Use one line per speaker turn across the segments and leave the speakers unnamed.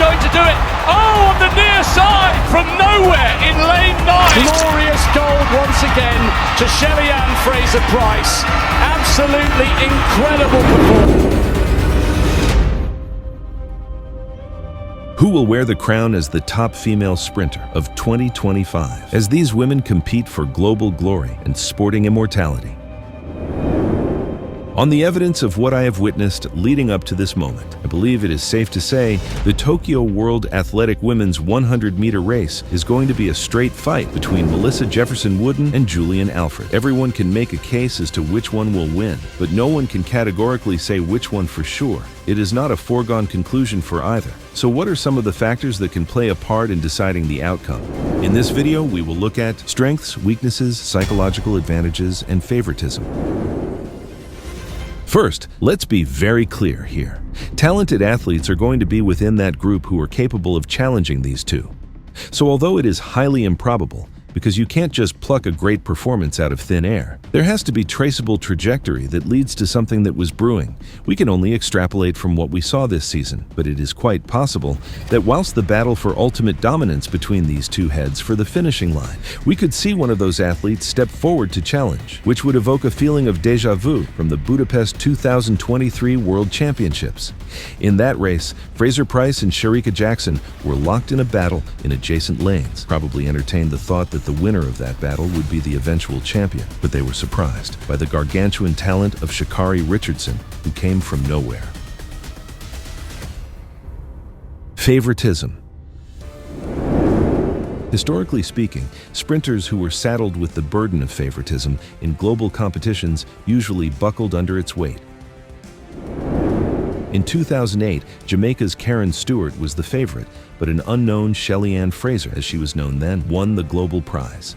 going to do it. Oh, on the near side from nowhere in lane 9. Glorious gold once again to Shelly-Ann Fraser-Pryce. Absolutely incredible performance.
Who will wear the crown as the top female sprinter of 2025 as these women compete for global glory and sporting immortality? On the evidence of what I have witnessed leading up to this moment, I believe it is safe to say the Tokyo World Athletic Women's 100-meter race is going to be a straight fight between Melissa Jefferson-Wooden and Julien Alfred. Everyone can make a case as to which one will win, but no one can categorically say which one for sure. It is not a foregone conclusion for either. So what are some of the factors that can play a part in deciding the outcome? In this video, we will look at strengths, weaknesses, psychological advantages, and favoritism. First, let's be very clear here. Talented athletes are going to be within that group who are capable of challenging these two. So although it is highly improbable, because you can't just pluck a great performance out of thin air, there has to be traceable trajectory that leads to something that was brewing. We can only extrapolate from what we saw this season, but it is quite possible that whilst the battle for ultimate dominance between these two heads for the finishing line, we could see one of those athletes step forward to challenge, which would evoke a feeling of déjà vu from the Budapest 2023 World Championships. In that race, Fraser-Pryce and Shericka Jackson were locked in a battle in adjacent lanes, probably entertained the thought that the winner of that battle would be the eventual champion, but they were surprised by the gargantuan talent of Shacarri Richardson, who came from nowhere. Favoritism. Historically speaking, sprinters who were saddled with the burden of favoritism in global competitions usually buckled under its weight. In 2008, Jamaica's Karen Stewart was the favorite, but an unknown Shelly-Ann Fraser, as she was known then, won the global prize.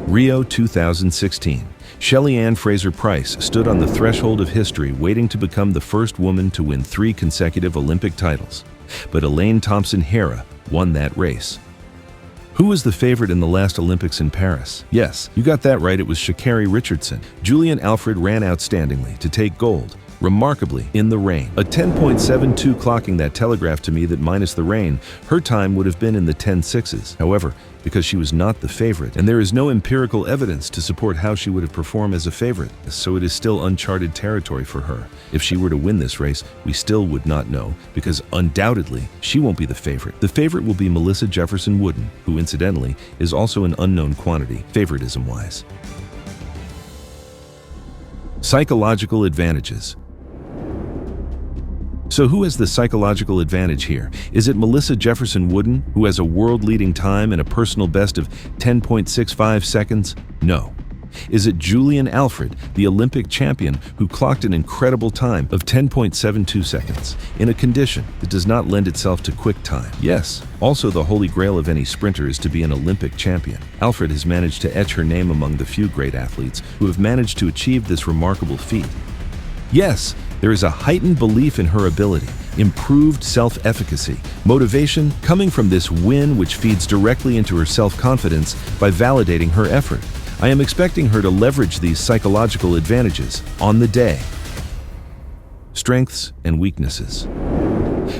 Rio 2016. Shelly-Ann Fraser-Pryce stood on the threshold of history waiting to become the first woman to win 3 consecutive Olympic titles. But Elaine Thompson-Herah won that race. Who was the favorite in the last Olympics in Paris? Yes, you got that right, it was Shacarri Richardson. Julien Alfred ran outstandingly to take gold, remarkably, in the rain. A 10.72 clocking that telegraphed to me that minus the rain, her time would have been in the 10.6s. However, because she was not the favorite, and there is no empirical evidence to support how she would have performed as a favorite, so it is still uncharted territory for her. If she were to win this race, we still would not know, because undoubtedly, she won't be the favorite. The favorite will be Melissa Jefferson-Wooden, who incidentally is also an unknown quantity, favoritism-wise. Psychological advantages. So who has the psychological advantage here? Is it Melissa Jefferson-Wooden, who has a world-leading time and a personal best of 10.65 seconds? No. Is it Julien Alfred, the Olympic champion, who clocked an incredible time of 10.72 seconds in a condition that does not lend itself to quick time? Yes. Also, the holy grail of any sprinter is to be an Olympic champion. Alfred has managed to etch her name among the few great athletes who have managed to achieve this remarkable feat. Yes, there is a heightened belief in her ability, improved self-efficacy, motivation coming from this win which feeds directly into her self-confidence by validating her effort. I am expecting her to leverage these psychological advantages on the day. Strengths and weaknesses.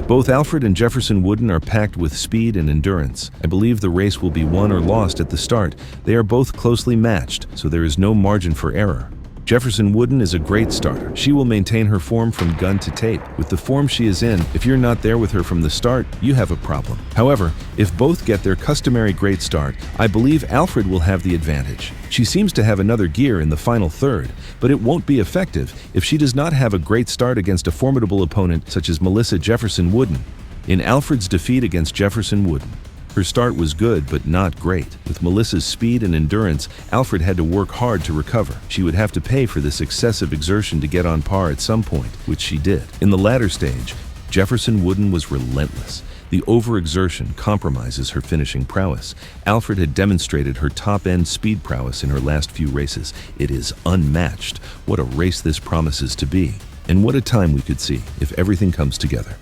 Both Alfred and Jefferson-Wooden are packed with speed and endurance. I believe the race will be won or lost at the start. They are both closely matched, so there is no margin for error. Jefferson-Wooden is a great starter. She will maintain her form from gun to tape. With the form she is in, if you're not there with her from the start, you have a problem. However, if both get their customary great start, I believe Alfred will have the advantage. She seems to have another gear in the final third, but it won't be effective if she does not have a great start against a formidable opponent such as Melissa Jefferson-Wooden. In Alfred's defeat against Jefferson-Wooden, her start was good, but not great. With Melissa's speed and endurance, Alfred had to work hard to recover. She would have to pay for this excessive exertion to get on par at some point, which she did. In the latter stage, Jefferson-Wooden was relentless. The overexertion compromises her finishing prowess. Alfred had demonstrated her top-end speed prowess in her last few races. It is unmatched. What a race this promises to be. And what a time we could see if everything comes together.